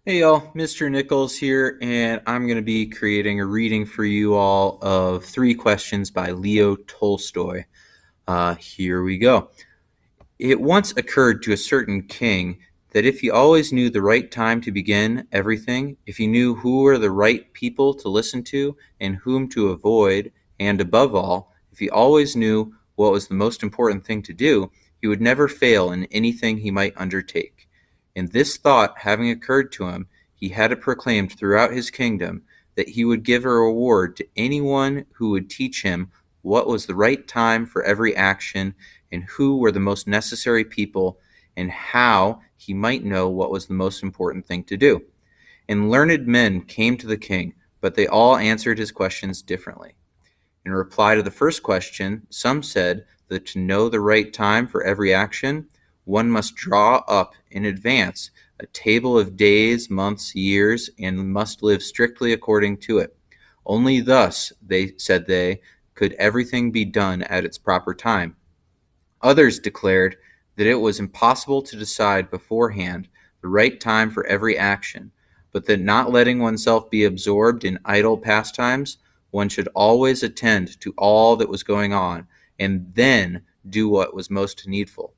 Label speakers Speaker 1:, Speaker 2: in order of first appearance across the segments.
Speaker 1: Hey y'all, Mr. Nichols here, and I'm going to be creating a reading for you all of Three Questions by Leo Tolstoy. Here we go. It once occurred to a certain king that if he always knew the right time to begin everything, if he knew who were the right people to listen to and whom to avoid, and above all, if he always knew what was the most important thing to do, he would never fail in anything he might undertake. And this thought having occurred to him, he had it proclaimed throughout his kingdom that he would give a reward to anyone who would teach him what was the right time for every action and who were the most necessary people, and how he might know what was the most important thing to do. And learned men came to the king, but they all answered his questions differently. In reply to the first question, some said that to know the right time for every action, one must draw up in advance a table of days, months, years, and must live strictly according to it. Only thus, they, could everything be done at its proper time. Others declared that it was impossible to decide beforehand the right time for every action, but that not letting oneself be absorbed in idle pastimes, one should always attend to all that was going on, and then do what was most needful.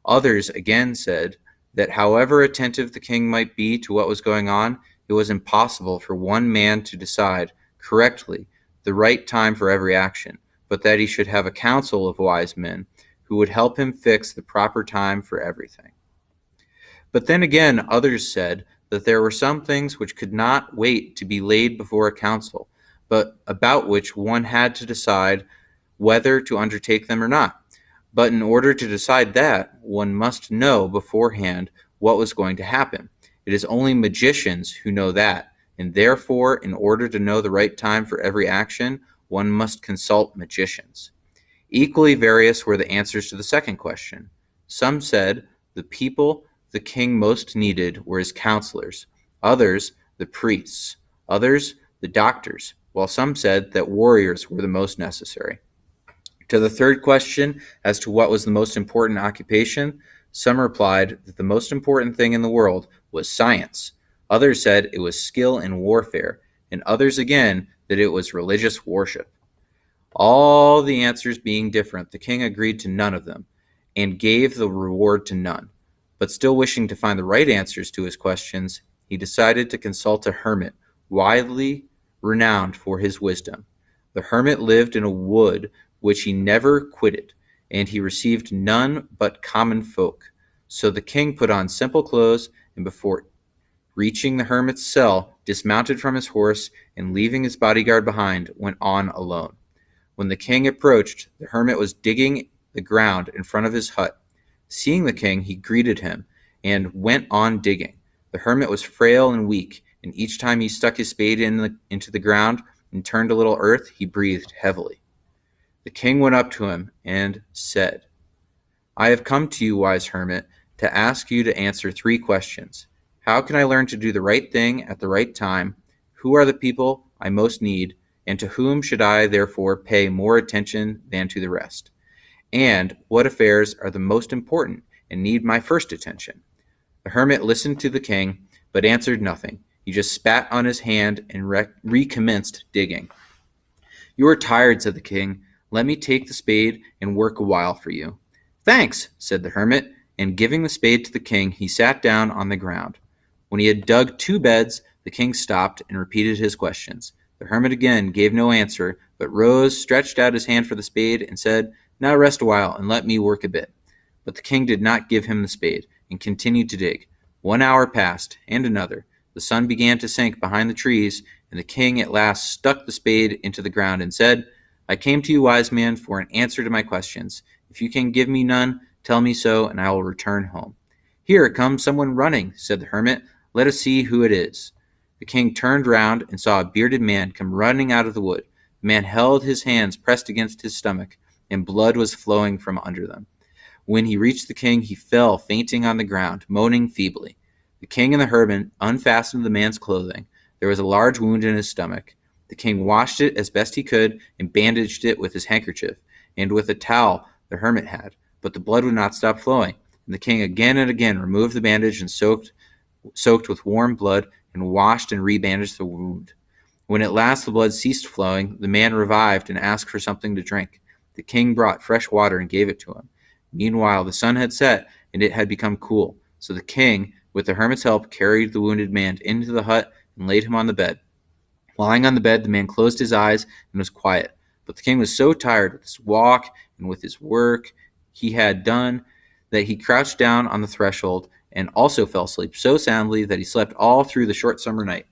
Speaker 1: Others again said that however attentive the king might be to what was going on, it was impossible for one man to decide correctly the right time for every action, but that he should have a council of wise men who would help him fix the proper time for everything. But then again, others said that there were some things which could not wait to be laid before a council, but about which one had to decide whether to undertake them or not. But in order to decide that, one must know beforehand what was going to happen. It is only magicians who know that, and therefore, in order to know the right time for every action, one must consult magicians. Equally various were the answers to the second question. Some said the people the king most needed were his counselors, others the priests, others the doctors, while some said that warriors were the most necessary. To the third question as to what was the most important occupation, some replied that the most important thing in the world was science. Others said it was skill in warfare, and others again that it was religious worship. All the answers being different, the king agreed to none of them, and gave the reward to none. But still wishing to find the right answers to his questions, he decided to consult a hermit, widely renowned for his wisdom. The hermit lived in a wood which he never quitted, and he received none but common folk. So the king put on simple clothes, and before reaching the hermit's cell, dismounted from his horse, and leaving his bodyguard behind, went on alone. When the king approached, the hermit was digging the ground in front of his hut. Seeing the king, he greeted him and went on digging. The hermit was frail and weak, and each time he stuck his spade into the ground and turned a little earth, he breathed heavily. The king went up to him and said, "I have come to you, wise hermit, to ask you to answer three questions. How can I learn to do the right thing at the right time? Who are the people I most need? And to whom should I therefore pay more attention than to the rest? And what affairs are the most important and need my first attention?" The hermit listened to the king, but answered nothing. He just spat on his hand and recommenced digging. "You are tired," said the king. "Let me take the spade and work a while for you." "Thanks," said the hermit, and giving the spade to the king, he sat down on the ground. When he had dug 2 beds, the king stopped and repeated his questions. The hermit again gave no answer, but rose, stretched out his hand for the spade, and said, "Now rest a while, and let me work a bit." But the king did not give him the spade, and continued to dig. 1 hour passed, and another. The sun began to sink behind the trees, and the king at last stuck the spade into the ground and said, "I came to you, wise man, for an answer to my questions. If you can give me none, tell me so, and I will return home." "Here comes someone running," said the hermit. "Let us see who it is." The king turned round and saw a bearded man come running out of the wood. The man held his hands pressed against his stomach, and blood was flowing from under them. When he reached the king, he fell fainting on the ground, moaning feebly. The king and the hermit unfastened the man's clothing. There was a large wound in his stomach. The king washed it as best he could and bandaged it with his handkerchief and with a towel the hermit had, but the blood would not stop flowing. And the king again and again removed the bandage and soaked soaked with warm blood, and washed and rebandaged the wound. When at last the blood ceased flowing, the man revived and asked for something to drink. The king brought fresh water and gave it to him. Meanwhile, the sun had set, and it had become cool. So the king, with the hermit's help, carried the wounded man into the hut and laid him on the bed. Lying on the bed, the man closed his eyes and was quiet. But the king was so tired with his walk and with his work he had done that he crouched down on the threshold and also fell asleep so soundly that he slept all through the short summer night.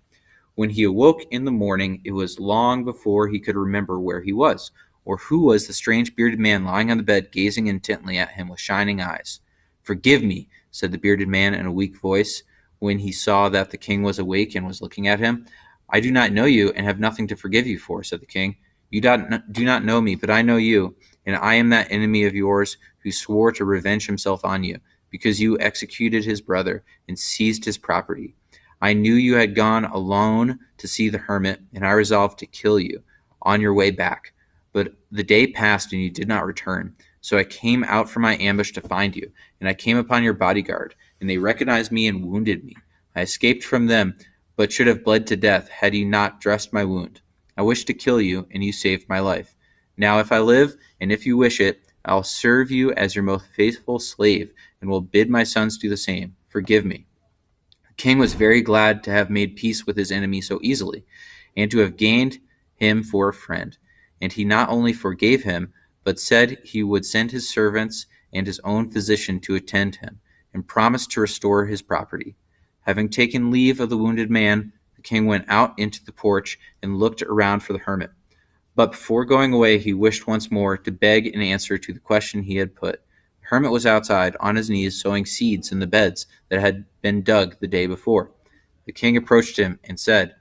Speaker 1: When he awoke in the morning, it was long before he could remember where he was, or who was the strange bearded man lying on the bed, gazing intently at him with shining eyes. "Forgive me," said the bearded man in a weak voice, when he saw that the king was awake and was looking at him. "I do not know you, and have nothing to forgive you for," said the king. "You do not know me, but I know you, and I am that enemy of yours who swore to revenge himself on you, because you executed his brother and seized his property. I knew you had gone alone to see the hermit, and I resolved to kill you on your way back. But the day passed, and you did not return. So I came out from my ambush to find you, and I came upon your bodyguard, and they recognized me and wounded me. I escaped from them, but should have bled to death had you not dressed my wound. I wished to kill you, and you saved my life. Now if I live, and if you wish it, I'll serve you as your most faithful slave, and will bid my sons do the same. Forgive me." The king was very glad to have made peace with his enemy so easily, and to have gained him for a friend. And he not only forgave him, but said he would send his servants and his own physician to attend him, and promised to restore his property. Having taken leave of the wounded man, the king went out into the porch and looked around for the hermit. But before going away, he wished once more to beg an answer to the question he had put. The hermit was outside, on his knees, sowing seeds in the beds that had been dug the day before. The king approached him and said,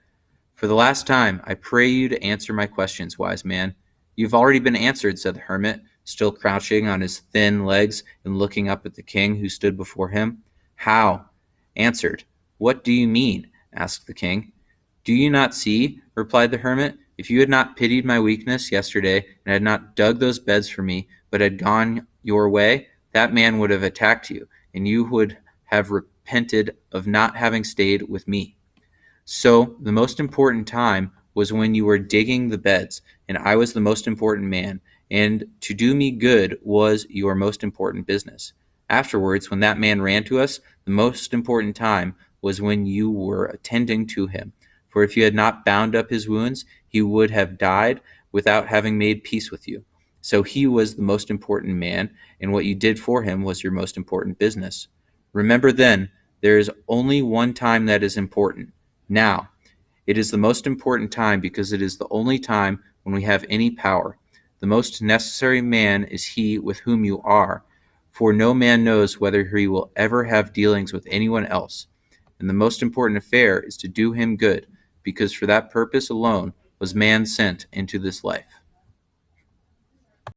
Speaker 1: "For the last time, I pray you to answer my questions, wise man." "You've already been answered," said the hermit, still crouching on his thin legs and looking up at the king who stood before him. "How?" "Answered. What do you mean?" asked the king. "Do you not see?" replied the hermit. "If you had not pitied my weakness yesterday, and had not dug those beds for me, but had gone your way, that man would have attacked you, and you would have repented of not having stayed with me. So the most important time was when you were digging the beds, and I was the most important man, and to do me good was your most important business. Afterwards, when that man ran to us, the most important time was when you were attending to him. For if you had not bound up his wounds, he would have died without having made peace with you. So he was the most important man, and what you did for him was your most important business. Remember then, there is only one time that is important. Now, it is the most important time because it is the only time when we have any power. The most necessary man is he with whom you are, for no man knows whether he will ever have dealings with anyone else. And the most important affair is to do him good, because for that purpose alone was man sent into this life.